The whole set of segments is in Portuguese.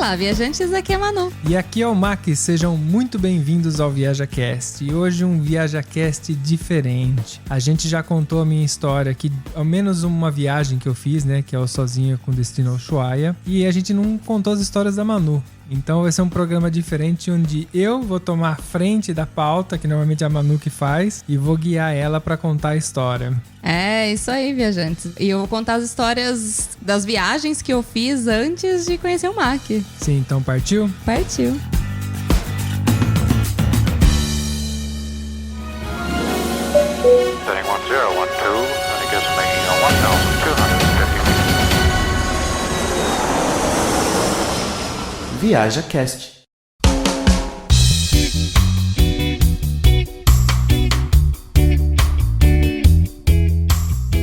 Olá, viajantes, aqui é a Manu. E aqui é o Mac, sejam muito bem-vindos ao ViajaCast. E hoje um ViajaCast diferente. A gente já contou a minha história aqui, ao menos uma viagem que eu fiz, né, que é o Sozinho com Destino ao Ushuaia. E a gente não contou as histórias da Manu. Então vai ser um programa diferente onde eu vou tomar a frente da pauta, que normalmente é a Manu que faz, e vou guiar ela pra contar a história. É, isso aí, viajantes. E eu vou contar as histórias das viagens que eu fiz antes de conhecer o Mac. Sim, então partiu? Partiu. Setting 1012, and it gives me 1,250 feet. ViajaCast.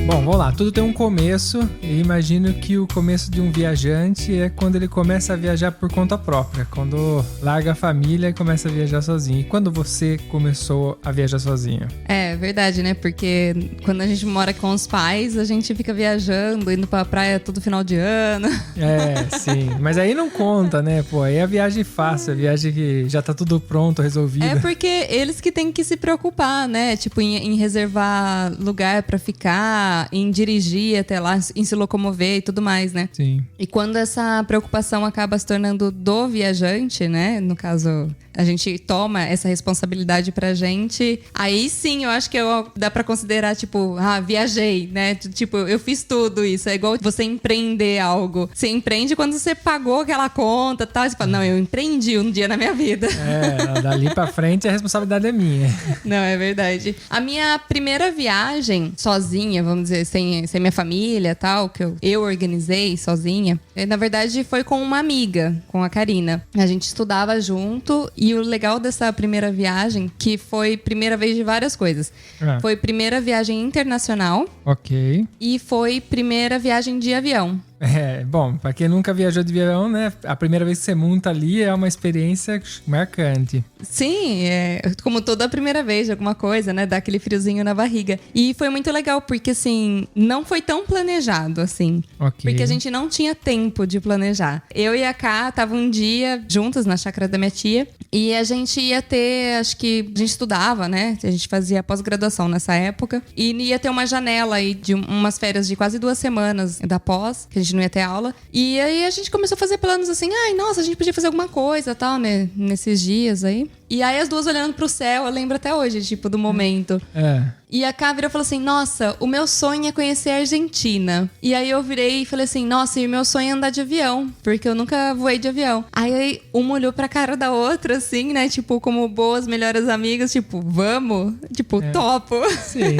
Bom, vamos lá, tudo tem um começo e imagino que o começo de um viajante é quando ele começa a viajar por conta própria, quando larga a família e começa a viajar sozinho. E quando você começou a viajar sozinho? É verdade, né? Porque quando a gente mora com os pais, a gente fica viajando, indo pra praia todo final de ano. É, sim, mas aí não conta, né? Pô, aí é a viagem fácil, a viagem que já tá tudo pronto, resolvido. É porque eles que têm que se preocupar, né? Tipo, em reservar lugar pra ficar, em dirigir até lá, em se locomover e tudo mais, né? Sim. E quando essa preocupação acaba se tornando do viajante, né? No caso, a gente toma essa responsabilidade pra gente, aí sim eu acho que dá pra considerar, tipo, viajei, né? Tipo, eu fiz tudo isso. É igual você empreender algo. Você empreende quando você pagou aquela conta e tal. Você fala, não, eu empreendi um dia na minha vida. É, dali pra frente a responsabilidade é minha. Não, é verdade. A minha primeira viagem sozinha, vamos dizer, sem minha família e tal, que eu organizei sozinha, na verdade foi com uma amiga, com a Karina. A gente estudava junto e o legal dessa primeira viagem, que foi primeira vez de várias coisas. Foi primeira viagem internacional. Ok. E foi primeira viagem de avião. É, bom, pra quem nunca viajou de avião, né? A primeira vez que você monta ali é uma experiência marcante. Sim, como toda primeira vez de alguma coisa, né? Dá aquele friozinho na barriga. E foi muito legal, porque assim, não foi tão planejado, assim. Ok. Porque a gente não tinha tempo de planejar. Eu e a Ká estavam um dia juntas na chácara da minha tia. E a gente ia ter, acho que a gente estudava, né? A gente fazia pós-graduação nessa época. E ia ter uma janela aí de umas férias de quase 2 semanas da pós, que a gente não ia ter aula. E aí a gente começou a fazer planos assim, nossa, a gente podia fazer alguma coisa, tal, né? Nesses dias aí. E aí as duas olhando pro céu, eu lembro até hoje, tipo, do momento. É. E a Ká virou e falou assim, nossa, o meu sonho é conhecer a Argentina. E aí eu virei e falei assim, nossa, e o meu sonho é andar de avião, porque eu nunca voei de avião. Aí uma olhou pra cara da outra, assim, né, tipo, como boas, melhores amigas, tipo, vamos? Tipo, topo. Sim.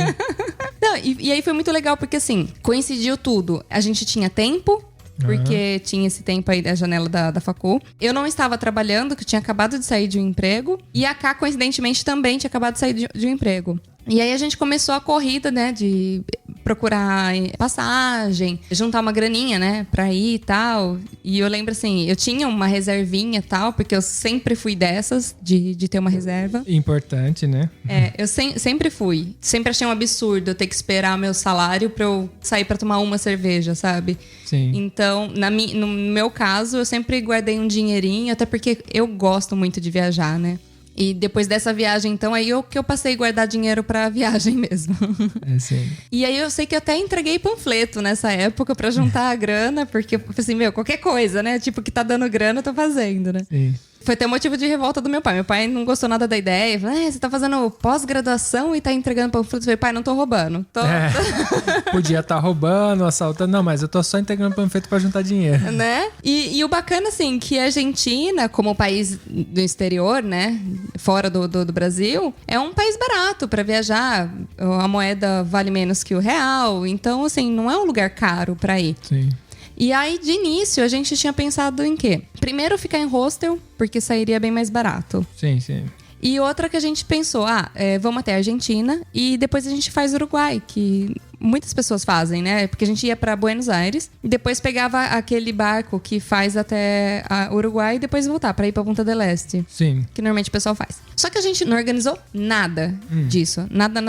Não, e aí foi muito legal, porque assim, coincidiu tudo. A gente tinha tempo, porque tinha esse tempo aí da janela da facul. Eu não estava trabalhando, que eu tinha acabado de sair de um emprego. E a Ká, coincidentemente, também tinha acabado de sair de um emprego. E aí a gente começou a corrida, né, de procurar passagem, juntar uma graninha, né, pra ir e tal. E eu lembro assim, eu tinha uma reservinha e tal, porque eu sempre fui dessas, de ter uma reserva. Importante, né? Eu sempre fui. Sempre achei um absurdo eu ter que esperar o meu salário pra eu sair pra tomar uma cerveja, sabe? Sim. Então, no meu caso, eu sempre guardei um dinheirinho, até porque eu gosto muito de viajar, né? E depois dessa viagem, então, aí que eu passei a guardar dinheiro pra viagem mesmo. É, sim. E aí eu sei que eu até entreguei panfleto nessa época pra juntar a grana, porque eu falei assim, qualquer coisa, né? Tipo, que tá dando grana, eu tô fazendo, né? Sim. Foi até motivo de revolta do meu pai. Meu pai não gostou nada da ideia. Falou, você tá fazendo pós-graduação e tá entregando panfleto. Eu falei, pai, não tô roubando. Podia estar roubando, assaltando. Não, mas eu tô só entregando panfleto pra juntar dinheiro. Né? E o bacana, assim, que a Argentina, como país do exterior, né? Fora do Brasil, é um país barato pra viajar. A moeda vale menos que o real. Então, assim, não é um lugar caro pra ir. Sim. E aí, de início, a gente tinha pensado em quê? Primeiro, ficar em hostel, porque sairia bem mais barato. Sim, sim. E outra que a gente pensou, vamos até a Argentina e depois a gente faz Uruguai, que muitas pessoas fazem, né? Porque a gente ia pra Buenos Aires e depois pegava aquele barco que faz até a Uruguai e depois voltar pra ir pra Punta del Este. Sim. Que normalmente o pessoal faz. Só que a gente não organizou nada disso. Nada.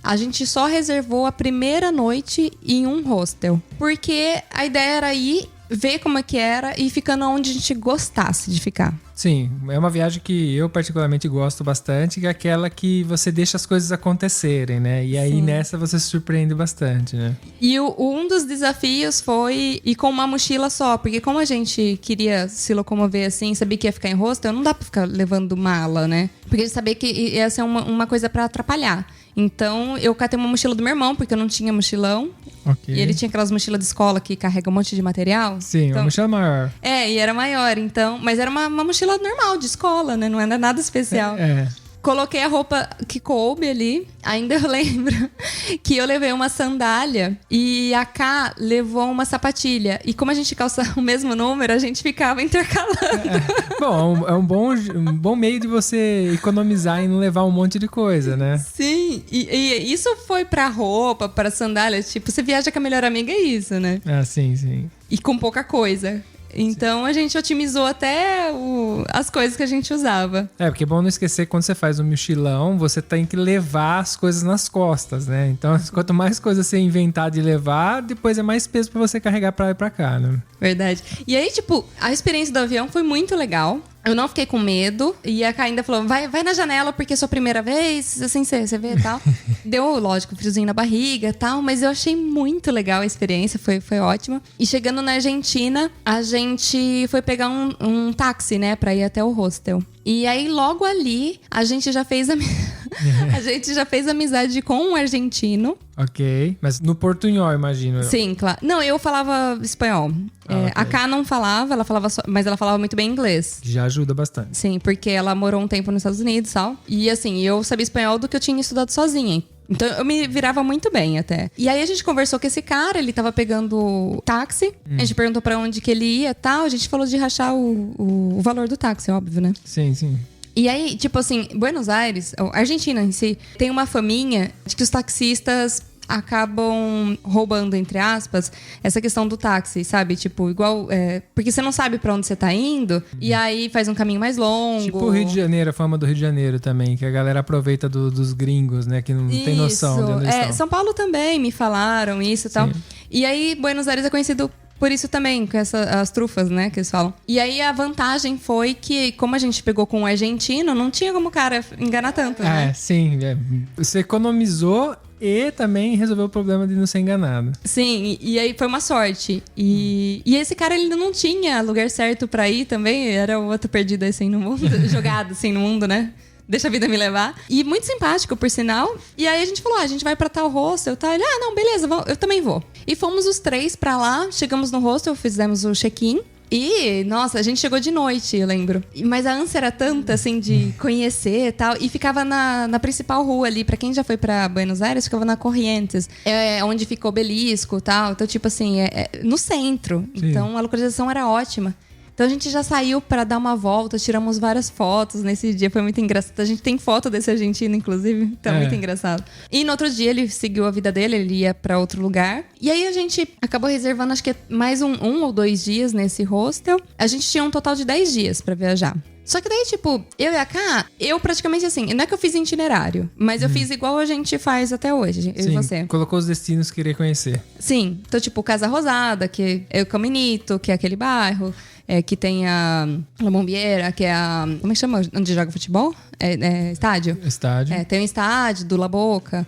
A gente só reservou a primeira noite em um hostel. Porque a ideia era ir ver como é que era e ficando onde a gente gostasse de ficar. Sim, é uma viagem que eu particularmente gosto bastante, que é aquela que você deixa as coisas acontecerem, né? E aí nessa você se surpreende bastante, né? E um dos desafios foi ir com uma mochila só, porque como a gente queria se locomover assim, sabia que ia ficar em hostel, não dá pra ficar levando mala, né? Porque a gente sabia que ia ser uma coisa pra atrapalhar. Então, eu catei uma mochila do meu irmão, porque eu não tinha mochilão. Ok. E ele tinha aquelas mochilas de escola que carrega um monte de material. Sim, então, uma mochila maior. E era maior, então. Mas era uma mochila normal, de escola, né? Não era nada especial. Coloquei a roupa que coube ali. Ainda eu lembro que eu levei uma sandália e a Ká levou uma sapatilha. E como a gente calça o mesmo número, a gente ficava intercalando. Bom, é um bom meio de você economizar e não levar um monte de coisa, né? Sim, e isso foi pra roupa, pra sandália. Tipo, você viaja com a melhor amiga, é isso, né? Ah, sim. E com pouca coisa. Então a gente otimizou até as coisas que a gente usava. Porque é bom não esquecer que quando você faz um mochilão, você tem que levar as coisas nas costas, né? Então, quanto mais coisa você inventar de levar, depois é mais peso pra você carregar pra lá e pra cá, né? Verdade. E aí, tipo, a experiência do avião foi muito legal. Eu não fiquei com medo. E a Ká ainda falou, vai na janela porque é sua primeira vez, assim, você vê e tal. Deu, lógico, friozinho na barriga e tal, mas eu achei muito legal a experiência, foi ótima. E chegando na Argentina, a gente foi pegar um táxi, né, pra ir até o hostel. E aí, logo ali, a gente já fez amizade com um argentino. Ok, mas no portunhol, imagino. Sim, claro. Não, eu falava espanhol. Okay. A Ká não falava, mas ela falava muito bem inglês. Já ajuda bastante. Sim, porque ela morou um tempo nos Estados Unidos e tal. E assim, eu sabia espanhol do que eu tinha estudado sozinha. Então eu me virava muito bem até. E aí a gente conversou com esse cara, ele tava pegando táxi. A gente perguntou pra onde que ele ia e tal. A gente falou de rachar o valor do táxi, óbvio, né? Sim. E aí, tipo assim, Buenos Aires, a Argentina em si, tem uma faminha de que os taxistas acabam roubando, entre aspas, essa questão do táxi, sabe? Tipo, igual... porque você não sabe pra onde você tá indo, e aí faz um caminho mais longo. Tipo o Rio de Janeiro, a fama do Rio de Janeiro também, que a galera aproveita dos gringos, né? Que não tem noção de onde eles estão. São Paulo também me falaram isso e tal. E aí, Buenos Aires é conhecido por isso também, com as trufas, né, que eles falam. E aí a vantagem foi que, como a gente pegou com um argentino, não tinha como o cara enganar tanto, né? Sim. Você economizou e também resolveu o problema de não ser enganado. Sim, e aí foi uma sorte. E esse cara, ele não tinha lugar certo pra ir também, era o outro perdido assim no mundo, jogado assim no mundo, né? Deixa a vida me levar. E muito simpático, por sinal. E aí a gente falou, a gente vai pra tal hostel, tá? Ele, não, beleza, eu também vou. E fomos os 3 pra lá, chegamos no hostel, fizemos o check-in. E, nossa, a gente chegou de noite, eu lembro. Mas a ânsia era tanta, assim, de conhecer e tal. E ficava na principal rua ali. Pra quem já foi pra Buenos Aires, ficava na Corrientes. Onde fica o obelisco e tal. Então, tipo assim, no centro. Sim. Então, a localização era ótima. Então a gente já saiu pra dar uma volta, tiramos várias fotos nesse dia, foi muito engraçado. A gente tem foto desse argentino, inclusive, tá muito engraçado. E no outro dia ele seguiu a vida dele, ele ia pra outro lugar. E aí a gente acabou reservando, acho que mais um ou 2 dias nesse hostel. A gente tinha um total de 10 dias pra viajar. Só que daí, tipo, eu e a Ká, eu praticamente assim, não é que eu fiz itinerário, mas eu fiz igual a gente faz até hoje, eu e você. Colocou os destinos que queria conhecer. Sim, então tipo, Casa Rosada, que é o Caminito, que é aquele bairro, que tem a La Bombiera, que é a... Como é que chama? Onde joga futebol? Estádio? Estádio. Tem um estádio do La Boca,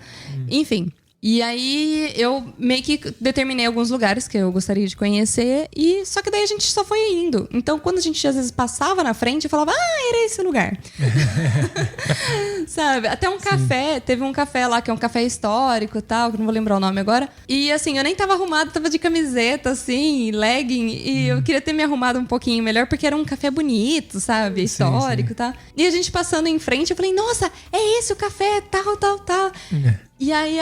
enfim... E aí eu meio que determinei alguns lugares que eu gostaria de conhecer. E só que daí a gente só foi indo. Então quando a gente às vezes passava na frente, eu falava, era esse lugar. Sabe? Até um café, teve um café lá que é um café histórico e tal, que não vou lembrar o nome agora. E assim, eu nem tava arrumada, tava de camiseta, assim, legging. E eu queria ter me arrumado um pouquinho melhor, porque era um café bonito, sabe? Histórico e tal. E a gente passando em frente, eu falei, nossa, é esse o café, tal. E aí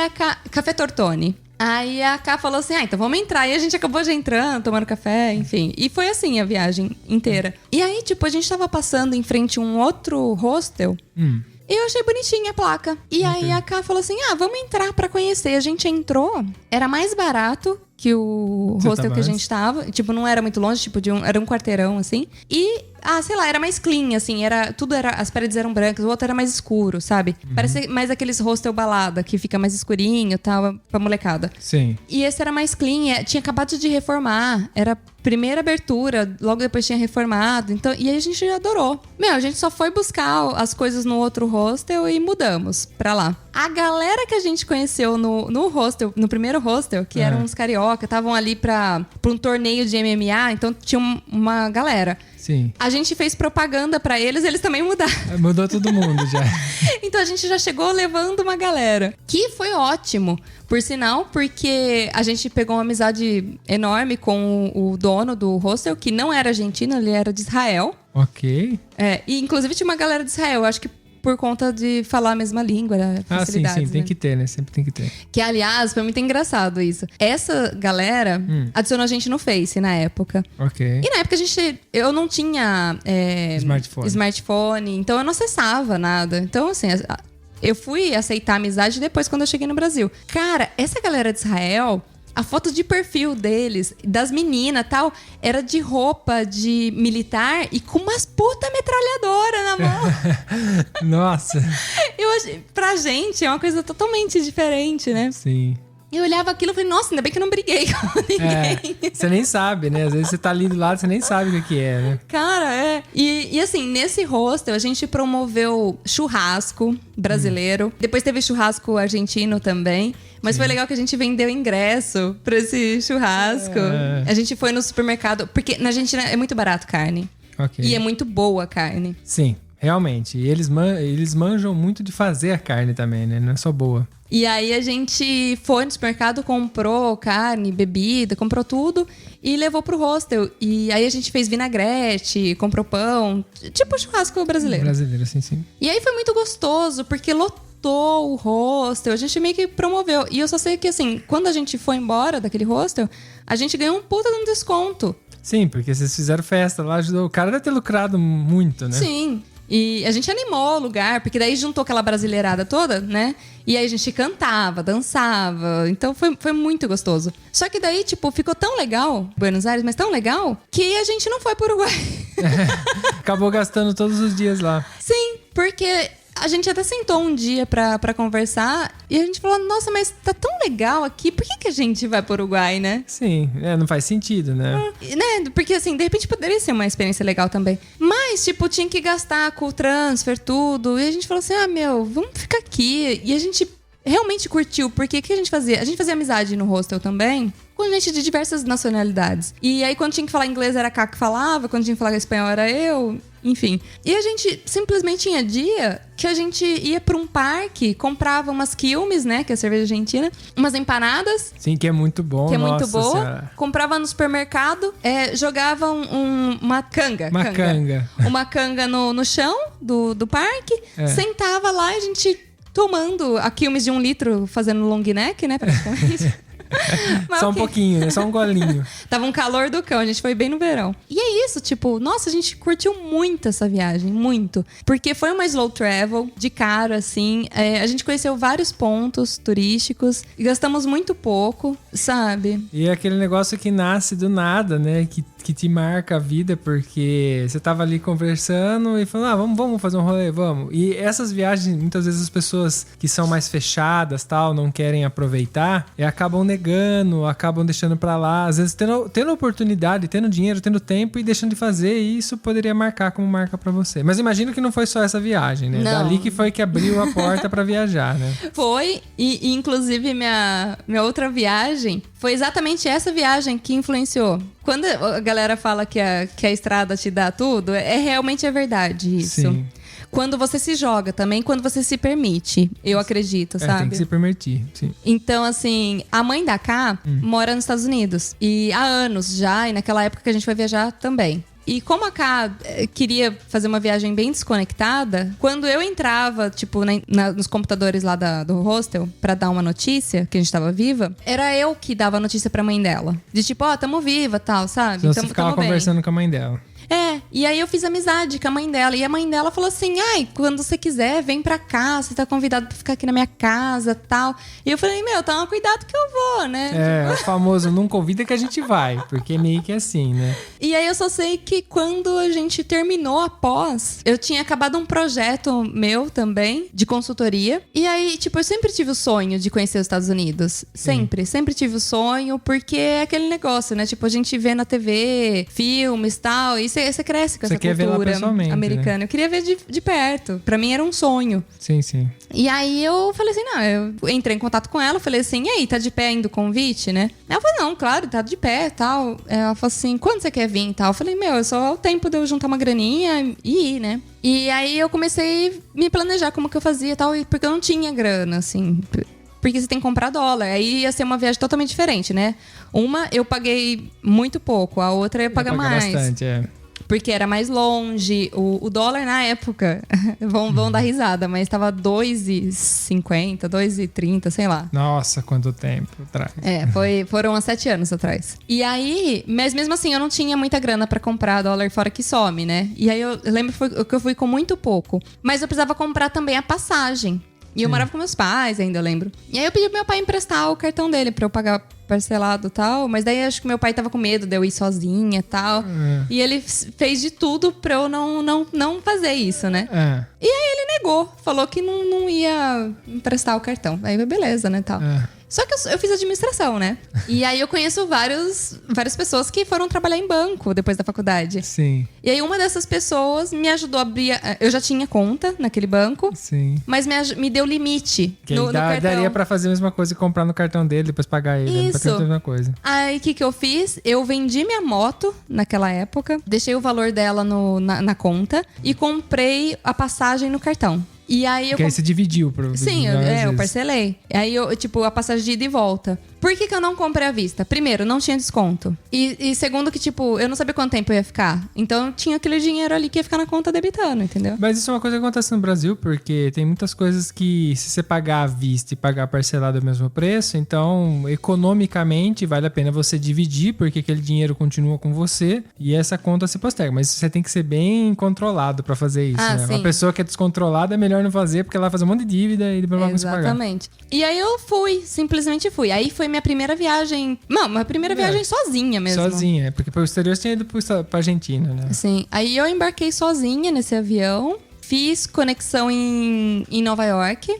Café Tortoni. Aí a Ká falou assim, então vamos entrar. E a gente acabou já entrando, tomando café, enfim. E foi assim a viagem inteira. E aí, tipo, a gente tava passando em frente a um outro hostel. E eu achei bonitinha a placa. E aí a Ká falou assim, vamos entrar pra conhecer. A gente entrou, era mais barato que o hostel que a gente tava. Tipo, não era muito longe, tipo, era um quarteirão, assim. E sei lá, era mais clean, assim. As paredes eram brancas, o outro era mais escuro, sabe? Parece mais aqueles hostel balada, que fica mais escurinho e tal, pra molecada. Sim. E esse era mais clean, tinha acabado de reformar, era primeira abertura, logo depois tinha reformado, então, e aí a gente adorou. A gente só foi buscar as coisas no outro hostel e mudamos pra lá. A galera que a gente conheceu no hostel, no primeiro hostel, que eram uns carioca, estavam ali pra um torneio de MMA, então tinha uma galera. Sim. A gente fez propaganda pra eles também mudaram. Mudou todo mundo já. Então a gente já chegou levando uma galera. Que foi ótimo, por sinal, porque a gente pegou uma amizade enorme com o dono do hostel, que não era argentino, ele era de Israel. Ok. E inclusive tinha uma galera de Israel, acho que por conta de falar a mesma língua, facilidades. Sim, tem que ter, né? Sempre tem que ter. Que, aliás, foi muito engraçado isso. Essa galera adicionou a gente no Face na época. Ok. E na época eu não tinha smartphone, então eu não acessava nada. Então, assim, eu fui aceitar a amizade depois quando eu cheguei no Brasil. Cara, essa galera de Israel, a foto de perfil deles, das meninas e tal, era de roupa de militar e com umas puta metralhadora na mão. Nossa. Eu achei, pra gente é uma coisa totalmente diferente, né? Sim. Eu olhava aquilo e falei, nossa, ainda bem que eu não briguei com ninguém. Você nem sabe, né? Às vezes você tá ali do lado, você nem sabe o que é, né? Cara, E assim, nesse hostel, a gente promoveu churrasco brasileiro. Depois teve churrasco argentino também. Mas foi legal que a gente vendeu ingresso pra esse churrasco. A gente foi no supermercado. Porque na Argentina é muito barato carne. Ok. E é muito boa a carne. Sim, realmente. E eles manjam muito de fazer a carne também, né? Não é só boa. E aí a gente foi no supermercado, comprou carne, bebida, comprou tudo e levou pro hostel. E aí a gente fez vinagrete, comprou pão, tipo churrasco brasileiro. Brasileiro, sim. E aí foi muito gostoso, porque lotou o hostel, a gente meio que promoveu. E eu só sei que, assim, quando a gente foi embora daquele hostel, a gente ganhou um puta de um desconto. Sim, porque vocês fizeram festa lá, ajudou. O cara deve ter lucrado muito, né? Sim. E a gente animou o lugar, porque daí juntou aquela brasileirada toda, né? E aí a gente cantava, dançava. Então foi muito gostoso. Só que daí, tipo, ficou tão legal, Buenos Aires, mas tão legal, que a gente não foi pro Uruguai. Acabou gastando todos os dias lá. Sim, porque a gente até sentou um dia pra conversar e a gente falou, nossa, mas tá tão legal aqui, por que a gente vai pro Uruguai, né? Sim, não faz sentido, né? Porque assim, de repente poderia ser uma experiência legal também. Mas, tipo, tinha que gastar com o transfer, tudo. E a gente falou assim, vamos ficar aqui. E a gente realmente curtiu, porque o que a gente fazia? A gente fazia amizade no hostel também, com gente de diversas nacionalidades. E aí, quando tinha que falar inglês, era a Cá que falava. Quando tinha que falar espanhol, era eu. Enfim. E a gente simplesmente tinha dia que a gente ia pra um parque, comprava umas quilmes, né? Que é a cerveja argentina. Umas empanadas. Sim, que é muito bom. Que é nossa muito boa. senhora. Comprava no supermercado. Jogava uma canga. Uma canga. Uma canga no chão do parque. Sentava lá e a gente tomando a quilmes de 1 litro, fazendo long neck, né? Praticamente. Só um pouquinho, né? Só um golinho. Tava um calor do cão, a gente foi bem no verão. E é isso, tipo, nossa, a gente curtiu muito essa viagem, muito. Porque foi uma slow travel, de cara, assim. A gente conheceu vários pontos turísticos e gastamos muito pouco, sabe? E é aquele negócio que nasce do nada, né? Que te marca a vida, porque você tava ali conversando e falando, vamos fazer um rolê, vamos. E essas viagens, muitas vezes as pessoas que são mais fechadas, tal, não querem aproveitar, e acabam negando, acabam deixando pra lá, às vezes tendo oportunidade, tendo dinheiro, tendo tempo e deixando de fazer, e isso poderia marcar como marca pra você. Mas imagino que não foi só essa viagem, né? Não. Dali que foi que abriu a porta pra viajar, né? Foi, e inclusive minha outra viagem foi exatamente essa viagem que influenciou. Quando a galera fala que a estrada te dá tudo, realmente é verdade isso. Sim. Quando você se joga também, quando você se permite, eu acredito, sabe? Tem que se permitir, sim. Então, assim, a mãe da Cá mora nos Estados Unidos. E há anos já, e naquela época que a gente foi viajar também. E como a Cá queria fazer uma viagem bem desconectada, quando eu entrava, tipo, nos computadores lá do hostel pra dar uma notícia, que a gente tava viva, era eu que dava a notícia pra mãe dela. De tipo, tamo viva, tal, sabe? Então você ficava conversando com a mãe dela. E aí eu fiz amizade com a mãe dela. E a mãe dela falou assim, ai, quando você quiser, vem pra cá. Você tá convidado pra ficar aqui na minha casa, tal. E eu falei, meu, toma cuidado que eu vou, né? O famoso não convida que a gente vai. Porque meio que é assim, né? E aí eu só sei que quando a gente terminou a pós, eu tinha acabado um projeto meu também, de consultoria. E aí, tipo, eu sempre tive o sonho de conhecer os Estados Unidos. Sempre tive o sonho, porque é aquele negócio, né? Tipo, a gente vê na TV, filmes e tal, e você cresce com essa cultura americana. Né? Eu queria ver de perto. Pra mim era um sonho. Sim, sim. E aí eu falei assim, não, eu entrei em contato com ela, falei assim, e aí, tá de pé ainda o convite, né? Ela falou, não, claro, tá de pé e tal. Ela falou assim, quando você quer vir e tal? Eu falei, meu, é só o tempo de eu juntar uma graninha e ir, né? E aí eu comecei a me planejar como que eu fazia e tal, porque eu não tinha grana, assim... Porque você tem que comprar dólar. Aí ia ser uma viagem totalmente diferente, né? Uma, eu paguei muito pouco. A outra eu ia pagar mais. Bastante, Porque era mais longe. O dólar na época, vão dar risada, mas tava 2,50, 2,30, sei lá. Nossa, quanto tempo atrás. Foram há 7 anos atrás. E aí, mas mesmo assim, eu não tinha muita grana pra comprar dólar fora que some, né? E aí eu lembro que eu fui com muito pouco. Mas eu precisava comprar também a passagem. E eu morava com meus pais ainda, eu lembro. E aí eu pedi pro meu pai emprestar o cartão dele pra eu pagar parcelado e tal. Mas daí acho que meu pai tava com medo de eu ir sozinha e tal. E ele fez de tudo pra eu não fazer isso, né? E aí ele negou. Falou que não ia emprestar o cartão. Aí beleza, né, tal. Só que eu fiz administração, né? E aí eu conheço várias pessoas que foram trabalhar em banco depois da faculdade. Sim. E aí uma dessas pessoas me ajudou a abrir... Eu já tinha conta naquele banco. Sim. Mas me deu limite no cartão. Daria pra fazer a mesma coisa e comprar no cartão dele, depois pagar ele. Isso. Pra ter a mesma coisa. Aí o que eu fiz? Eu vendi minha moto naquela época. Deixei o valor dela na conta. E comprei a passagem no cartão. E aí aí você dividiu. Sim, eu parcelei. Aí eu, tipo, a passagem de ida e volta. Por que eu não comprei à vista? Primeiro, não tinha desconto. E segundo que, tipo, eu não sabia quanto tempo eu ia ficar. Então, tinha aquele dinheiro ali que ia ficar na conta debitando, entendeu? Mas isso é uma coisa que acontece no Brasil, porque tem muitas coisas que, se você pagar à vista e pagar parcelado ao mesmo preço, então, economicamente, vale a pena você dividir, porque aquele dinheiro continua com você e essa conta se posterga. Mas você tem que ser bem controlado pra fazer isso, né? Sim. Uma pessoa que é descontrolada é melhor não fazer, porque ela vai fazer um monte de dívida e depois não vai conseguir pagar. Exatamente. E aí eu simplesmente fui. Aí foi minha primeira viagem. Não, minha primeira viagem sozinha mesmo. Sozinha, porque pro exterior você tinha ido pra Argentina, né? Sim. Aí eu embarquei sozinha nesse avião. Fiz conexão em Nova York.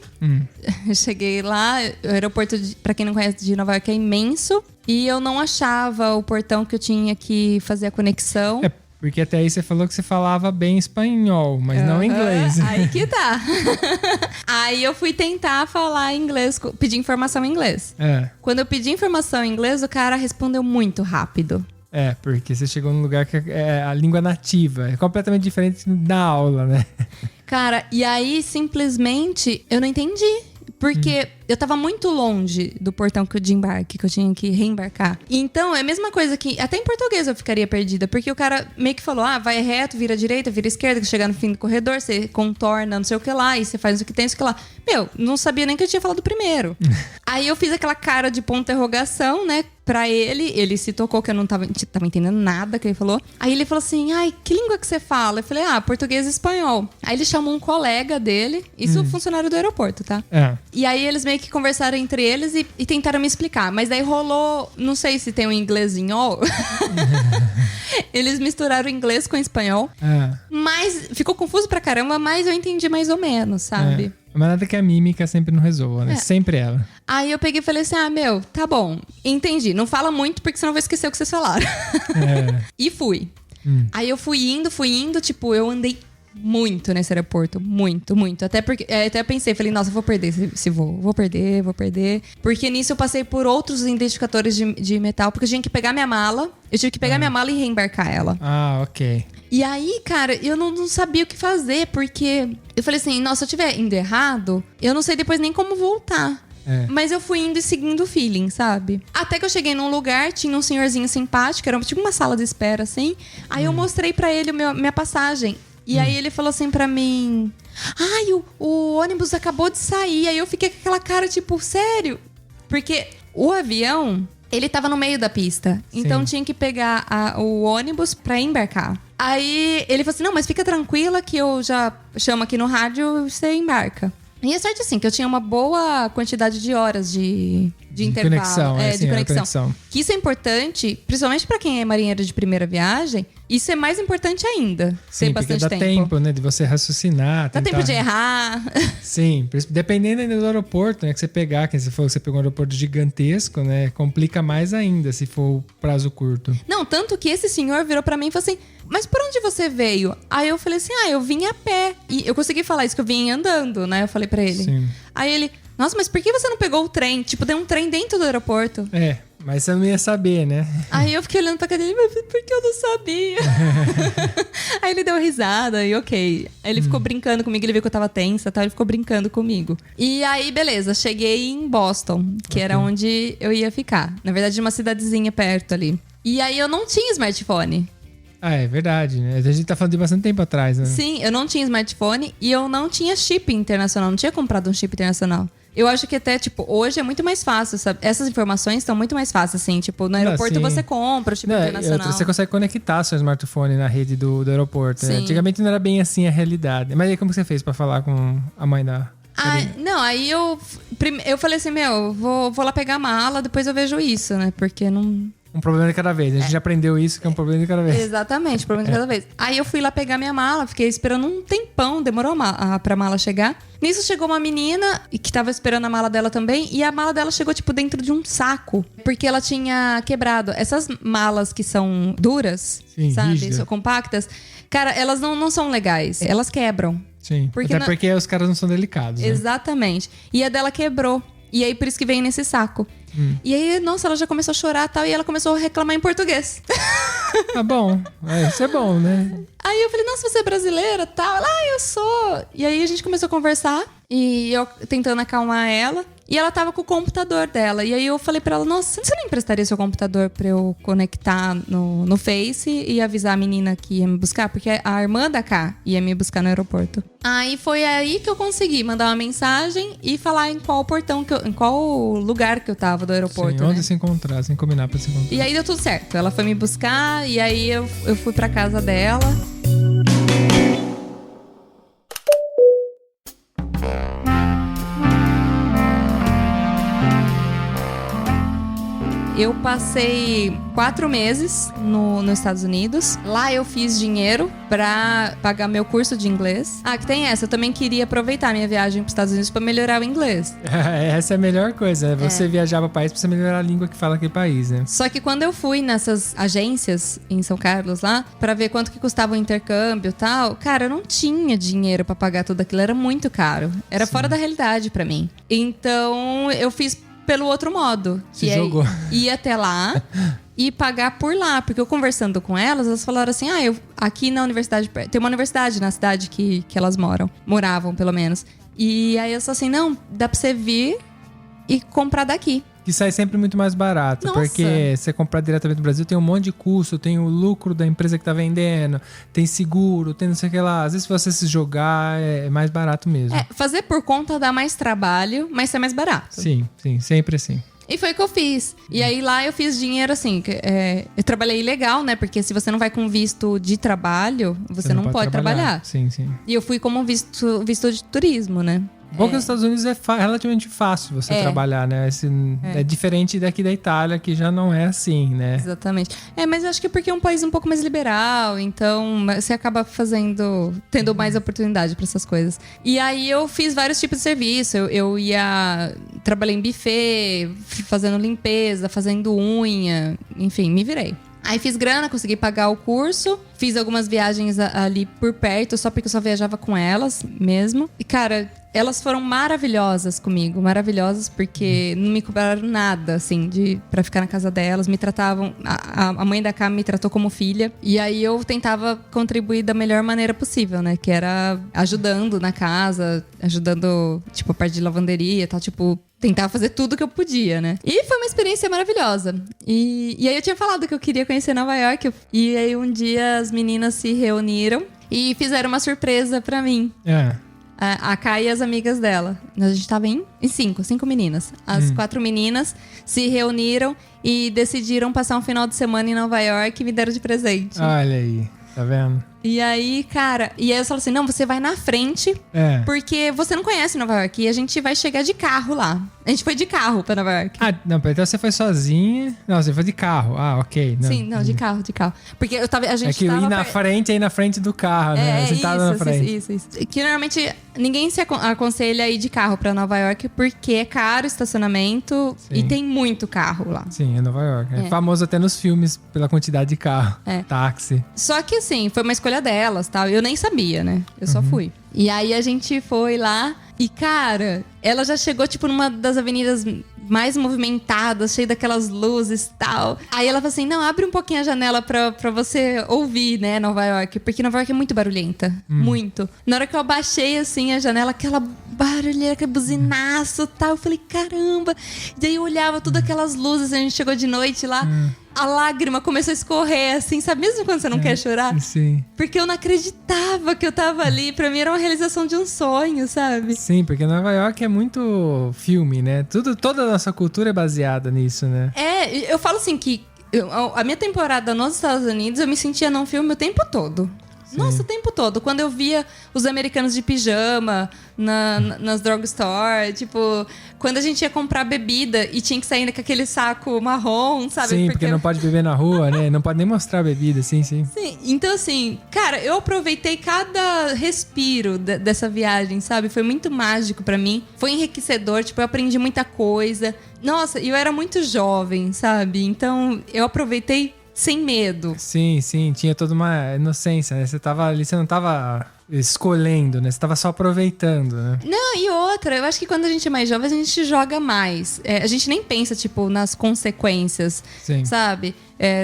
Cheguei lá, o aeroporto, pra quem não conhece, de Nova York é imenso. E eu não achava o portão que eu tinha que fazer a conexão. Porque até aí você falou que você falava bem espanhol, mas não inglês. Aí que tá. Aí eu fui tentar falar inglês, pedir informação em inglês. Quando eu pedi informação em inglês, o cara respondeu muito rápido. Porque você chegou num lugar que é a língua nativa. É completamente diferente da aula, né? Cara, e aí simplesmente eu não entendi. Porque eu tava muito longe do portão de embarque, que eu tinha que reembarcar. Então, é a mesma coisa que... Até em português eu ficaria perdida. Porque o cara meio que falou, vai reto, vira direita, vira esquerda, que chegar no fim do corredor, você contorna não sei o que lá, e você faz o que tem, isso que lá. Meu, não sabia nem que eu tinha falado primeiro. Aí eu fiz aquela cara de ponto de interrogação, né? Pra ele se tocou que eu não tava entendendo nada que ele falou. Aí ele falou assim, que língua que você fala? Eu falei, português e espanhol. Aí ele chamou um colega dele, isso funcionário do aeroporto, tá? E aí eles meio que conversaram entre eles e tentaram me explicar. Mas daí rolou, não sei se tem um inglesinhol. Eles misturaram inglês com espanhol. Mas ficou confuso pra caramba, mas eu entendi mais ou menos, sabe? Mas nada que a mímica sempre não resolva, né? Sempre ela. Aí eu peguei e falei assim, tá bom, entendi. Não fala muito, porque senão eu vou esquecer o que vocês falaram. E fui. Aí eu fui indo, tipo, eu andei muito nesse aeroporto. Muito, muito. Até eu pensei, falei, nossa, eu vou perder esse voo. Vou perder. Porque nisso eu passei por outros identificadores de metal, porque eu tinha que pegar minha mala. Eu tive que pegar minha mala e reembarcar ela. Ok. E aí, cara, eu não sabia o que fazer, porque eu falei assim, nossa, se eu estiver indo errado, eu não sei depois nem como voltar. Mas eu fui indo e seguindo o feeling, sabe? Até que eu cheguei num lugar, tinha um senhorzinho simpático, era tipo uma sala de espera, assim. Aí eu mostrei pra ele minha passagem. E aí ele falou assim pra mim, o ônibus acabou de sair. Aí eu fiquei com aquela cara, tipo, sério? Porque o avião... Ele tava no meio da pista. Então tinha que pegar o ônibus pra embarcar. Aí ele falou assim, não, mas fica tranquila que eu já chamo aqui no rádio e você embarca. E é certo assim, que eu tinha uma boa quantidade de horas de intervalo. Conexão, de conexão. conexão. Que isso é importante, principalmente pra quem é marinheiro de primeira viagem, isso é mais importante ainda. Sim, ter porque bastante dá tempo, né? De você raciocinar. Dá tentar... tempo de errar. Sim, dependendo ainda do aeroporto, né? Que você pegar, que se for você pegou um aeroporto gigantesco, né? Complica mais ainda se for o prazo curto. Não, tanto que esse senhor virou pra mim e falou assim, mas por onde você veio? Aí eu falei assim, eu vim a pé. E eu consegui falar isso, que eu vim andando, né? Eu falei pra ele. Sim. Aí ele, nossa, mas por que você não pegou o trem? Tipo, tem um trem dentro do aeroporto. É, mas você não ia saber, né? Aí eu fiquei olhando pra cara dele, mas por que eu não sabia? Aí ele deu risada e ok. Aí ele ficou brincando comigo, ele viu que eu tava tensa, tá? Ele ficou brincando comigo. E aí, beleza, cheguei em Boston, que era onde eu ia ficar. Na verdade, uma cidadezinha perto ali. E aí eu não tinha smartphone. Ah, é verdade, né? A gente tá falando de bastante tempo atrás, né? Sim, eu não tinha smartphone e eu não tinha chip internacional, não tinha comprado um chip internacional. Eu acho que até, tipo, hoje é muito mais fácil, sabe? Essas informações estão muito mais fáceis, assim. Tipo, no aeroporto você compra o chip internacional. Você consegue conectar seu smartphone na rede do aeroporto. Né? Antigamente não era bem assim a realidade. Mas aí como você fez pra falar com a mãe da... Não, aí eu falei assim, vou lá pegar a mala, depois eu vejo isso, né? Porque não... Um problema de cada vez. A gente já aprendeu isso, que é um problema de cada vez. Exatamente, problema de cada vez. Aí eu fui lá pegar minha mala, fiquei esperando um tempão, demorou pra mala chegar. Nisso chegou uma menina que tava esperando a mala dela também, e a mala dela chegou, tipo, dentro de um saco, porque ela tinha quebrado. Essas malas que são duras, sim, sabe? rígida. Compactas, cara, elas não são legais. Elas quebram. Sim, porque porque os caras não são delicados. Né? Exatamente. E a dela quebrou. E aí, por isso que veio nesse saco. E aí, nossa, ela já começou a chorar e tal. E ela começou a reclamar em português. Ah, bom. Isso é bom, né? Aí eu falei, nossa, você é brasileira? Tal. Ela, eu sou. E aí a gente começou a conversar. E eu tentando acalmar ela. E ela tava com o computador dela. E aí eu falei pra ela, nossa, você não emprestaria seu computador pra eu conectar no Face e avisar a menina que ia me buscar? Porque a irmã da Cá ia me buscar no aeroporto. Aí foi aí que eu consegui mandar uma mensagem e falar em qual portão, em qual lugar que eu tava do aeroporto. Sim, onde né? se encontrar, sem combinar pra se encontrar. E aí deu tudo certo. Ela foi me buscar e aí eu fui pra casa dela. Eu passei 4 meses nos Estados Unidos. Lá eu fiz dinheiro pra pagar meu curso de inglês. Que tem essa. Eu também queria aproveitar a minha viagem pros Estados Unidos pra melhorar o inglês. Essa é a melhor coisa. Você viajar para o país pra você melhorar a língua que fala aquele país, né? Só que quando eu fui nessas agências em São Carlos lá, pra ver quanto que custava o intercâmbio e tal, cara, eu não tinha dinheiro pra pagar tudo aquilo. Era muito caro. Era fora da realidade pra mim. Então, eu fiz pelo outro modo. Se jogou. Ir até lá e pagar por lá. Porque eu conversando com elas falaram assim, eu aqui na universidade... Tem uma universidade na cidade que elas moravam, pelo menos. E aí eu falei assim, não, dá pra você vir e comprar daqui. Que sai sempre muito mais barato. Nossa. Porque você comprar diretamente no Brasil tem um monte de custo, tem o lucro da empresa que tá vendendo, tem seguro, tem não sei o que lá. Às vezes se você se jogar, é mais barato mesmo. Fazer por conta dá mais trabalho, mas é mais barato. Sim, sempre assim. E foi o que eu fiz. E aí lá eu fiz dinheiro assim. Eu trabalhei ilegal, né? Porque se você não vai com visto de trabalho, você não pode trabalhar. Sim. E eu fui como visto de turismo, né? Bom que nos Estados Unidos é relativamente fácil você trabalhar, né? É diferente daqui da Itália, que já não é assim, né? Exatamente. Mas eu acho que porque é um país um pouco mais liberal, então você acaba tendo mais oportunidade para essas coisas. E aí eu fiz vários tipos de serviço. Trabalhei em buffet, fazendo limpeza, fazendo unha, enfim, me virei. Aí fiz grana, consegui pagar o curso. Fiz algumas viagens ali por perto, só porque eu só viajava com elas mesmo. E, cara, elas foram maravilhosas comigo. Maravilhosas porque não me cobraram nada, assim, pra ficar na casa delas. Me tratavam... A mãe da Cá me tratou como filha. E aí eu tentava contribuir da melhor maneira possível, né? Que era ajudando na casa, ajudando, tipo, a parte de lavanderia e tal, tipo... Tentava fazer tudo que eu podia, né? E foi uma experiência maravilhosa. E aí eu tinha falado que eu queria conhecer Nova York. E aí um dia as meninas se reuniram e fizeram uma surpresa pra mim. A Cá e as amigas dela. A gente tava em 5 meninas. As 4 meninas se reuniram e decidiram passar um final de semana em Nova York e me deram de presente. Olha aí. Tá vendo? E aí, cara, e aí eu falo assim, não, você vai na frente, porque você não conhece Nova York e a gente vai chegar de carro lá. A gente foi de carro pra Nova York. Ah, não, então você foi sozinha. Não, você foi de carro. Ah, ok. Não. Sim, não, de carro. Porque a gente é que ir na frente é ir na frente do carro, né? Você tá na frente. Isso. Que normalmente ninguém se aconselha a ir de carro pra Nova York porque é caro o estacionamento e tem muito carro lá. Sim, é Nova York. É famoso até nos filmes pela quantidade de carro. Táxi. Só que assim, foi uma escolha delas, tal. Eu nem sabia, né? Eu só fui. E aí a gente foi lá e, cara, ela já chegou, tipo, numa das avenidas mais movimentadas, cheia daquelas luzes e tal. Aí ela falou assim, não, abre um pouquinho a janela pra você ouvir, né, Nova York. Porque Nova York é muito barulhenta. Muito. Na hora que eu abaixei, assim, a janela, aquela barulheira, aquele buzinaço e tal. Eu falei, caramba. E daí eu olhava todas aquelas luzes, a gente chegou de noite lá. A lágrima começou a escorrer, assim, sabe? Mesmo quando você não quer chorar. Sim. Porque eu não acreditava que eu tava ali. Pra mim era uma realização de um sonho, sabe? Sim, porque Nova York é muito filme, né? Toda a nossa cultura é baseada nisso, né? Eu falo assim que a minha temporada nos Estados Unidos, eu me sentia num filme o tempo todo. Sim. Nossa, o tempo todo. Quando eu via os americanos de pijama nas drugstore, tipo, quando a gente ia comprar bebida e tinha que sair com aquele saco marrom, sabe? Sim, porque não pode beber na rua, né? Não pode nem mostrar a bebida, sim. Sim, então assim, cara, eu aproveitei cada respiro dessa viagem, sabe? Foi muito mágico pra mim. Foi enriquecedor, tipo, eu aprendi muita coisa. Nossa, eu era muito jovem, sabe? Então, eu aproveitei sem medo. Sim, tinha toda uma inocência, né? Você tava ali, você não tava escolhendo, né? Você tava só aproveitando, né? Não, e outra, eu acho que quando a gente é mais jovem, a gente joga mais. A gente nem pensa, tipo, nas consequências, sabe?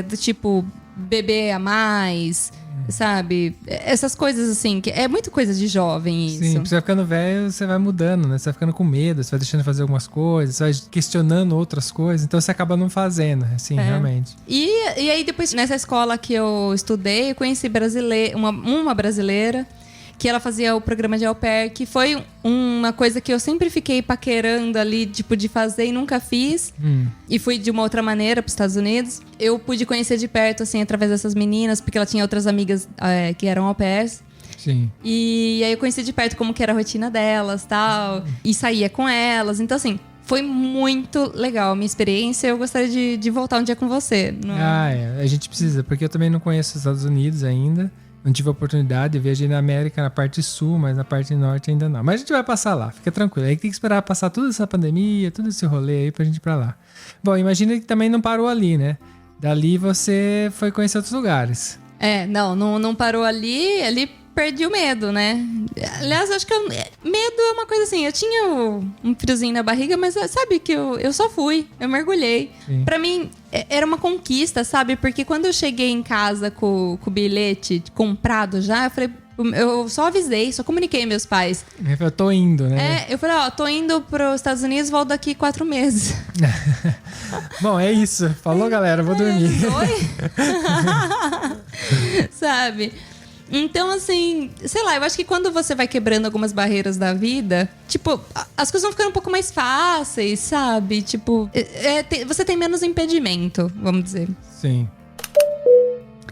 Do tipo, beber a mais, sabe? Essas coisas assim, que é muito coisa de jovem isso. Sim, porque você vai ficando velho, você vai mudando, né? Você vai ficando com medo, você vai deixando de fazer algumas coisas, você vai questionando outras coisas, então você acaba não fazendo, assim, realmente. E aí depois, nessa escola que eu estudei, eu conheci uma brasileira, que ela fazia o programa de au pair, que foi uma coisa que eu sempre fiquei paquerando ali, tipo, de fazer e nunca fiz. E fui de uma outra maneira para os Estados Unidos. Eu pude conhecer de perto, assim, através dessas meninas, porque ela tinha outras amigas que eram au pairs. Sim. E aí eu conheci de perto como que era a rotina delas, tal. E saía com elas. Então, assim, foi muito legal a minha experiência. Eu gostaria de voltar um dia com você. A gente precisa, porque eu também não conheço os Estados Unidos ainda. Não tive a oportunidade, eu viajei na América, na parte sul, mas na parte norte ainda não. Mas a gente vai passar lá, fica tranquilo. Aí tem que esperar passar toda essa pandemia, todo esse rolê aí pra gente ir pra lá. Bom, imagina que também não parou ali, né? Dali você foi conhecer outros lugares. Não parou ali perdi o medo, né? Aliás, acho que medo é uma coisa assim, eu tinha um friozinho na barriga, mas sabe que eu só fui, eu mergulhei. Sim. Pra mim, era uma conquista, sabe? Porque quando eu cheguei em casa com o bilhete comprado já, eu falei, eu só avisei, só comuniquei meus pais. Eu tô indo, né? Eu falei, tô indo pros Estados Unidos, volto daqui 4 meses. Bom, é isso. Falou, galera, vou dormir. Sabe? Então, assim, sei lá, eu acho que quando você vai quebrando algumas barreiras da vida, tipo, as coisas vão ficando um pouco mais fáceis, sabe? Tipo, você tem menos impedimento, vamos dizer. Sim.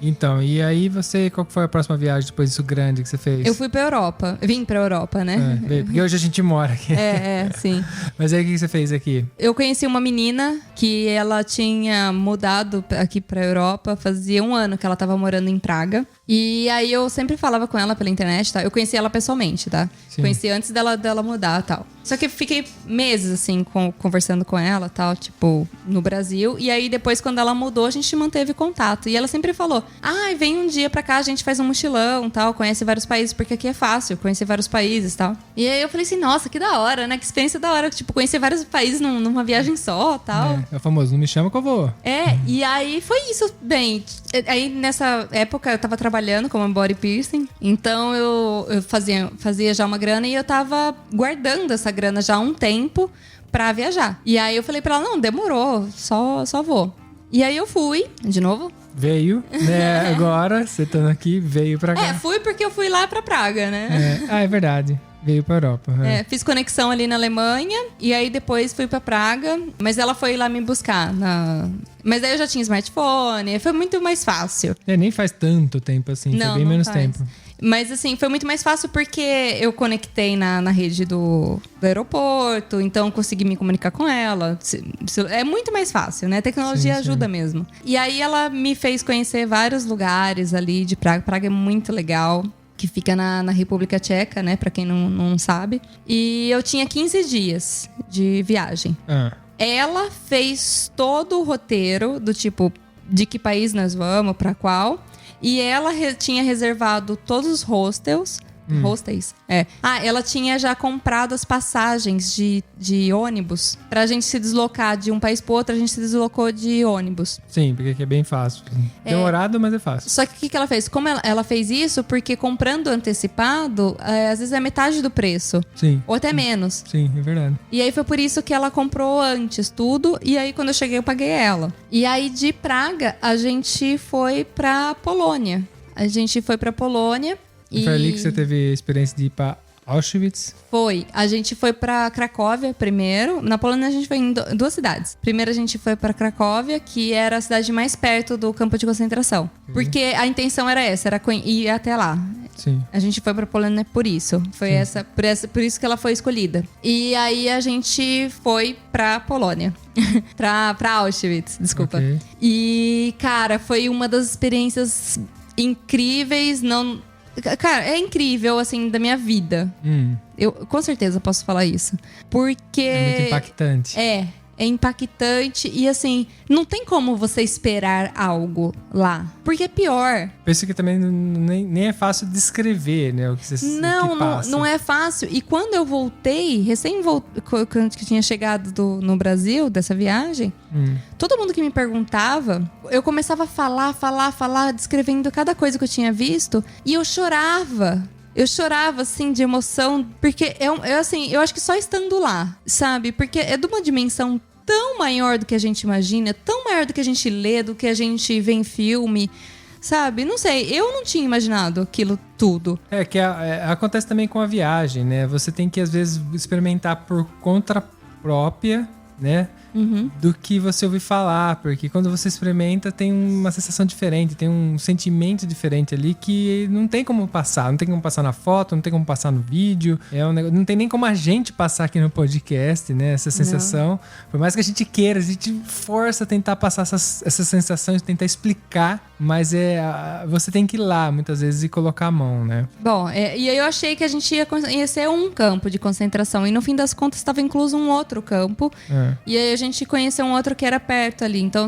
Então, e aí qual que foi a próxima viagem depois disso grande que você fez? Eu fui pra Europa, vim pra Europa, né? Porque hoje a gente mora aqui. Sim. Mas aí o que você fez aqui? Eu conheci uma menina que ela tinha mudado aqui pra Europa, fazia 1 ano que ela tava morando em Praga. E aí eu sempre falava com ela pela internet, tá? Eu conheci ela pessoalmente, tá? Sim. Conheci antes dela mudar, tal. Só que eu fiquei meses, assim, conversando com ela, tal, tipo, no Brasil. E aí depois, quando ela mudou, a gente manteve contato. E ela sempre falou, vem um dia pra cá, a gente faz um mochilão, tal, conhece vários países, porque aqui é fácil, conhecer vários países, tal. E aí eu falei assim, nossa, que da hora, né? Que experiência da hora, tipo, conhecer vários países numa viagem só, tal. É o famoso, não me chama que eu vou. E aí foi isso, bem. Aí nessa época eu tava trabalhando como body piercing, então eu fazia já uma grana e eu tava guardando essa grana já há um tempo pra viajar. E aí eu falei pra ela, não, demorou, só vou. E aí eu fui, de novo. Veio, né? Agora, você estando aqui, veio pra cá. Fui porque eu fui lá pra Praga, né? É verdade. Veio pra Europa. Fiz conexão ali na Alemanha e aí depois fui pra Praga, mas ela foi lá me buscar. Mas aí eu já tinha smartphone, foi muito mais fácil. Nem faz tanto tempo assim, Não, foi bem não menos faz. tempo. Mas assim, foi muito mais fácil porque eu conectei na rede do aeroporto, então consegui me comunicar com ela. É muito mais fácil, né? A tecnologia Sim, ajuda mesmo. E aí ela me fez conhecer vários lugares ali de Praga. Praga é muito legal, que fica na República Tcheca, né? Pra quem não sabe. E eu tinha 15 dias de viagem. Ela fez todo o roteiro do tipo, de que país nós vamos, pra qual. E ela tinha reservado todos os hostels. Hostels? Ela tinha já comprado as passagens de ônibus. Pra gente se deslocar de um país pro outro, a gente se deslocou de ônibus. Sim, porque aqui é bem fácil. Demorado, mas é fácil. Só que o que ela fez? Como ela fez isso? Porque comprando antecipado, às vezes é metade do preço. Sim. Ou até menos. Sim, é verdade. E aí foi por isso que ela comprou antes tudo. E aí quando eu cheguei eu paguei ela. E aí de Praga a gente foi pra Polônia. E foi ali que você teve a experiência de ir pra Auschwitz? Foi. A gente foi pra Cracóvia primeiro. Na Polônia a gente foi em duas cidades. Primeiro a gente foi pra Cracóvia, que era a cidade mais perto do campo de concentração. Porque a intenção era essa, era ir até lá. Sim. A gente foi pra Polônia por isso. Foi por isso que ela foi escolhida. E aí a gente foi pra Polônia. pra Auschwitz, desculpa. Okay. E, cara, foi uma das experiências incríveis, Cara, é incrível, assim, da minha vida. Eu com certeza posso falar isso. Porque... É muito impactante. É impactante e, assim, não tem como você esperar algo lá. Porque é pior. Penso que também nem é fácil descrever, né? O que você Não é fácil. E quando eu voltei, quando eu tinha chegado no Brasil, dessa viagem, todo mundo que me perguntava, eu começava a falar, descrevendo cada coisa que eu tinha visto, e eu chorava. Eu chorava, assim, de emoção, porque eu acho que só estando lá, sabe? Porque é de uma dimensão tão maior do que a gente imagina, tão maior do que a gente lê, do que a gente vê em filme, sabe? Não sei, eu não tinha imaginado aquilo tudo. Acontece também com a viagem, né? Você tem que, às vezes, experimentar por conta própria, né? Do que você ouvir falar, porque quando você experimenta tem uma sensação diferente, tem um sentimento diferente ali que não tem como passar, não tem como passar na foto, não tem como passar no vídeo, não tem nem como a gente passar aqui no podcast, né, essa sensação. Não. Por mais que a gente queira, a gente força a tentar passar essas sensações, tentar explicar, mas você tem que ir lá muitas vezes e colocar a mão, né? Bom, e aí eu achei que a gente ia ser um campo de concentração, e no fim das contas estava incluso um outro campo, e aí a gente conheceu um outro que era perto ali. Então,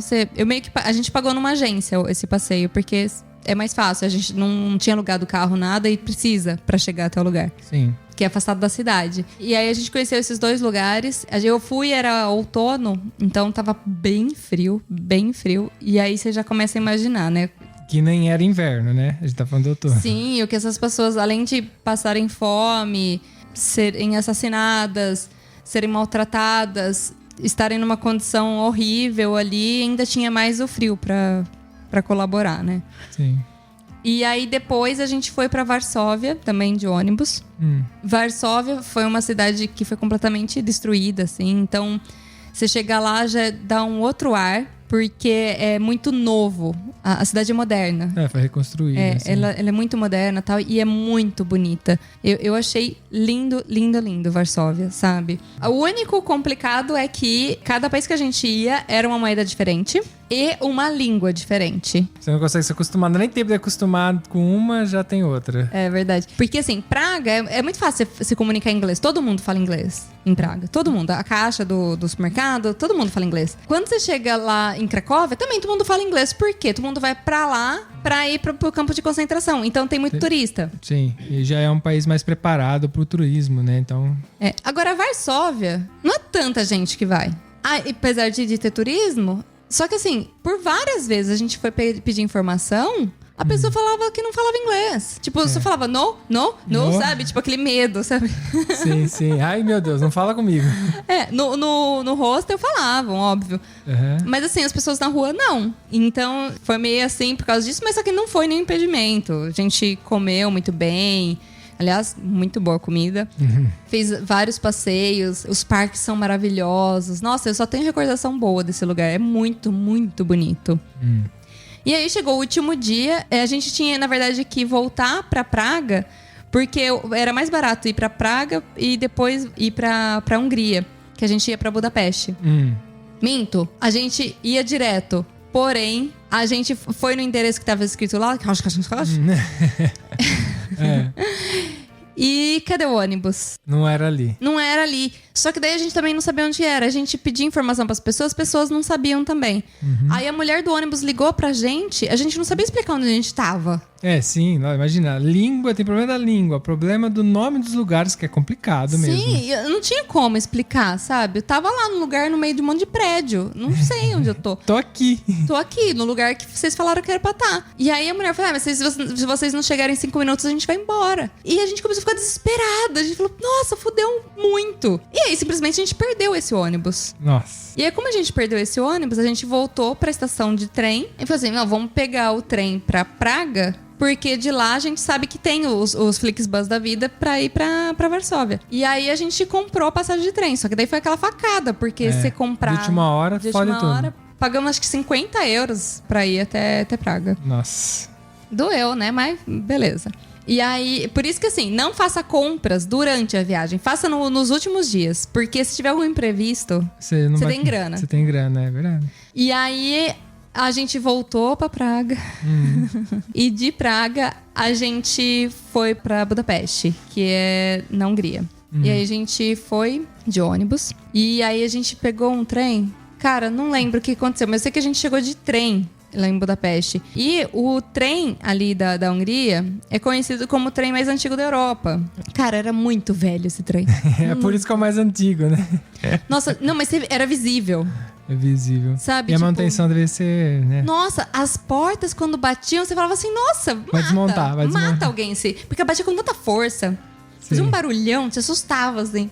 a gente pagou numa agência esse passeio, porque é mais fácil. A gente não tinha alugado carro, nada, e precisa pra chegar até o lugar. Sim. Que é afastado da cidade. E aí a gente conheceu esses dois lugares. Eu fui, era outono, então tava bem frio. E aí você já começa a imaginar, né? Que nem era inverno, né? A gente tá falando de outono. Sim, o que essas pessoas, além de passarem fome, serem assassinadas, serem maltratadas, estarem numa condição horrível ali, ainda tinha mais o frio pra colaborar, né? Sim. E aí depois a gente foi pra Varsóvia, também de ônibus. Varsóvia foi uma cidade que foi completamente destruída, assim. Então, você chegar lá já dá um outro ar, porque é muito novo. A cidade é moderna. Foi reconstruída. Assim. Ela é muito moderna, tal, e é muito bonita. Eu achei lindo Varsóvia, sabe? O único complicado é que cada país que a gente ia era uma moeda diferente e uma língua diferente. Você não consegue se acostumar, não dá nem tempo de acostumar com uma, já tem outra. É verdade. Porque assim, Praga é muito fácil se comunicar em inglês. Todo mundo fala inglês em Praga. Todo mundo. A caixa do supermercado, todo mundo fala inglês. Quando você chega lá em Cracóvia, também todo mundo fala inglês. Por quê? Todo mundo vai pra lá pra ir pro campo de concentração. Então tem muito turista. Sim, e já é um país mais preparado pro turismo, né? Então... Agora, Varsóvia, não é tanta gente que vai. Apesar de ter turismo... Só que assim, por várias vezes a gente foi pedir informação, a pessoa falava que não falava inglês. Tipo, você falava no, sabe? Tipo, aquele medo, sabe? Sim. Ai, meu Deus, não fala comigo. No hostel falavam, óbvio. Mas assim, as pessoas na rua, não. Então, foi meio assim por causa disso, mas só que não foi nenhum impedimento. A gente comeu muito bem, Aliás, muito boa a comida. Fez vários passeios. Os parques são maravilhosos. Nossa, eu só tenho recordação boa desse lugar. É muito, muito bonito. E aí chegou o último dia. A gente tinha, na verdade, que voltar pra Praga, porque era mais barato ir pra Praga e depois ir pra Hungria, que a gente ia pra Budapeste. Minto, a gente ia direto. Porém, a gente foi no endereço que tava escrito lá. E cadê o ônibus? Não era ali. Não era ali. Só que daí a gente também não sabia onde era. A gente pedia informação pras pessoas, as pessoas não sabiam também. Aí a mulher do ônibus ligou pra gente, a gente não sabia explicar onde a gente tava. Sim, imagina, língua, tem problema da língua, problema do nome dos lugares, que é complicado mesmo. Sim, eu não tinha como explicar, sabe? Eu tava lá num lugar no meio de um monte de prédio. Não sei onde eu tô. Tô aqui. Tô aqui, no lugar que vocês falaram que era pra estar. E aí a mulher falou, mas se vocês não chegarem em 5 minutos, a gente vai embora. E a gente começou a ficar desesperada. A gente falou, nossa, fudeu muito. E aí, simplesmente, a gente perdeu esse ônibus. Nossa. E aí, como a gente perdeu esse ônibus, a gente voltou pra estação de trem. E falou assim, não, vamos pegar o trem pra Praga, porque de lá a gente sabe que tem os Flixbus da vida pra ir pra Varsóvia. E aí a gente comprou a passagem de trem. Só que daí foi aquela facada, porque você comprar... De última hora, fode tudo. Pagamos acho que 50 euros pra ir até Praga. Nossa. Doeu, né? Mas beleza. E aí, por isso que assim, não faça compras durante a viagem. Faça nos últimos dias. Porque se tiver algum imprevisto, você tem grana. Você tem grana, é verdade. E aí... A gente voltou pra Praga. E de Praga, a gente foi pra Budapeste, que é na Hungria. E aí a gente foi de ônibus. E aí a gente pegou um trem. Cara, não lembro o que aconteceu, mas eu sei que a gente chegou de trem lá em Budapeste. E o trem ali da Hungria é conhecido como o trem mais antigo da Europa. Cara, era muito velho esse trem. É por isso que é o mais antigo, né? Nossa, não, mas era visível. É visível. Sabe, e a manutenção deve ser, né? Nossa, as portas quando batiam, você falava assim, nossa, vai desmontar. Mata alguém, assim. Porque batia com tanta força. Fazia um barulhão, te assustava, assim.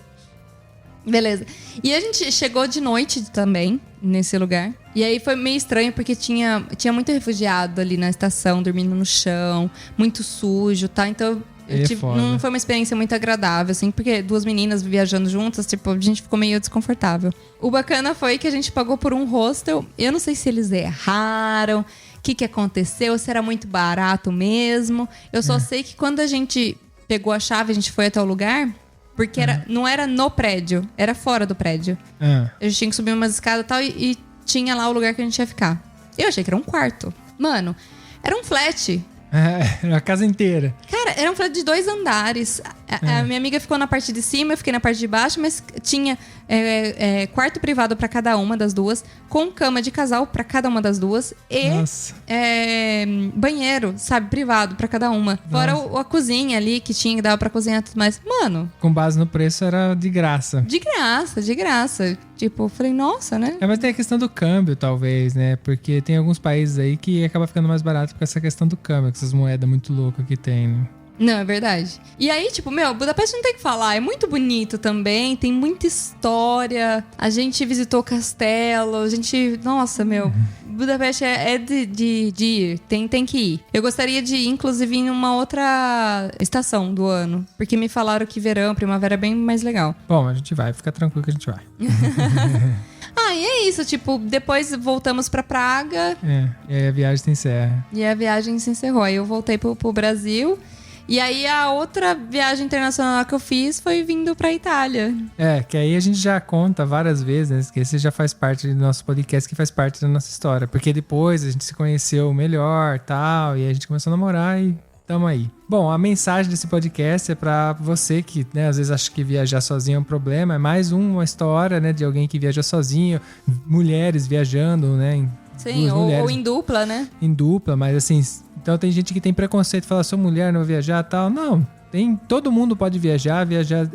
Beleza. E a gente chegou de noite também, nesse lugar. E aí foi meio estranho, porque tinha muito refugiado ali na estação, dormindo no chão, muito sujo, tá? Então... não foi uma experiência muito agradável, assim, porque 2 meninas viajando juntas, tipo, a gente ficou meio desconfortável. O bacana foi que a gente pagou por um hostel. Eu não sei se eles erraram, o que aconteceu, se era muito barato mesmo. Eu só sei que quando a gente pegou a chave, a gente foi até o lugar, porque não era no prédio, era fora do prédio. A gente tinha que subir umas escadas e tal, e tinha lá o lugar que a gente ia ficar. Eu achei que era um quarto. Mano, era um flat. A casa inteira. Cara, era um flat de 2 andares. A minha amiga ficou na parte de cima, eu fiquei na parte de baixo, mas tinha quarto privado pra cada uma das duas, com cama de casal pra cada uma das duas e banheiro, sabe, privado pra cada uma. Nossa. Fora a cozinha ali que tinha, que dava pra cozinhar e tudo mais. Mano... Com base no preço, era de graça. De graça. Tipo, eu falei, nossa, né? Mas tem a questão do câmbio, talvez, né? Porque tem alguns países aí que acaba ficando mais barato com essa questão do câmbio, com essas moedas muito loucas que tem, né? Não, é verdade. E aí, tipo, Budapeste não tem o que falar. É muito bonito também, tem muita história. A gente visitou o castelo, a gente... Nossa, Budapeste é de ir. Tem que ir. Eu gostaria de ir, inclusive, em uma outra estação do ano. Porque me falaram que verão, primavera é bem mais legal. Bom, a gente vai. Fica tranquilo que a gente vai. E é isso. Tipo, depois voltamos pra Praga. E aí a viagem se encerrou. Aí eu voltei pro Brasil... E aí a outra viagem internacional que eu fiz foi vindo pra Itália. Que aí a gente já conta várias vezes, né? Que esse já faz parte do nosso podcast, que faz parte da nossa história. Porque depois a gente se conheceu melhor, tal, e a gente começou a namorar e tamo aí. Bom, a mensagem desse podcast é pra você que, né, às vezes acha que viajar sozinho é um problema. É mais uma história, né, de alguém que viaja sozinho, mulheres viajando, né? Sim, ou em dupla, né? Em dupla, mas assim... Então tem gente que tem preconceito, fala, sou mulher, não vou viajar e tal. Não, todo mundo pode viajar.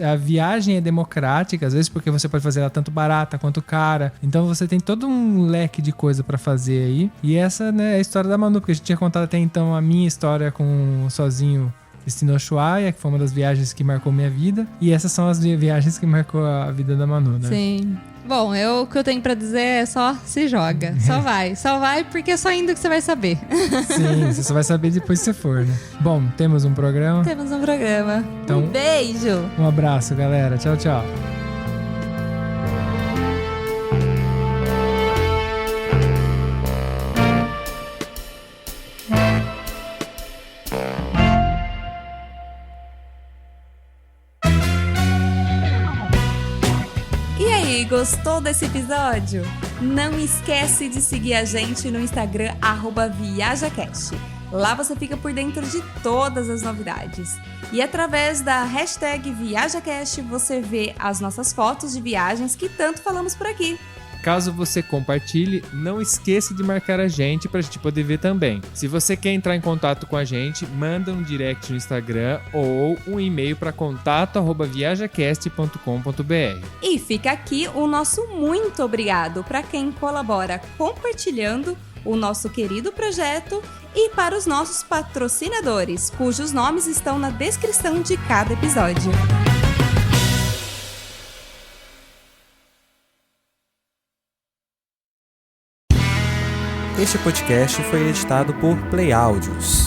A viagem é democrática, às vezes porque você pode fazer ela tanto barata quanto cara. Então você tem todo um leque de coisa pra fazer aí. E essa, né, é a história da Manu, porque a gente tinha contado até então a minha história com sozinho destino ao Ushuaia, que foi uma das viagens que marcou minha vida. E essas são as viagens que marcou a vida da Manu, né? Sim. Bom, o que eu tenho pra dizer é só se joga. Só vai porque é só indo que você vai saber. Sim, você só vai saber depois que você for, né? Bom, temos um programa. Temos um programa. Então, um beijo. Um abraço, galera. Tchau, tchau. Gostou desse episódio? Não esquece de seguir a gente no Instagram @ViajaCast. Lá você fica por dentro de todas as novidades. E através da hashtag ViajaCast você vê as nossas fotos de viagens que tanto falamos por aqui. Caso você compartilhe, não esqueça de marcar a gente pra gente poder ver também. Se você quer entrar em contato com a gente, manda um direct no Instagram ou um e-mail para contato@viajacast.com.br. E fica aqui o nosso muito obrigado para quem colabora compartilhando o nosso querido projeto e para os nossos patrocinadores, cujos nomes estão na descrição de cada episódio. Este podcast foi editado por Play Áudios.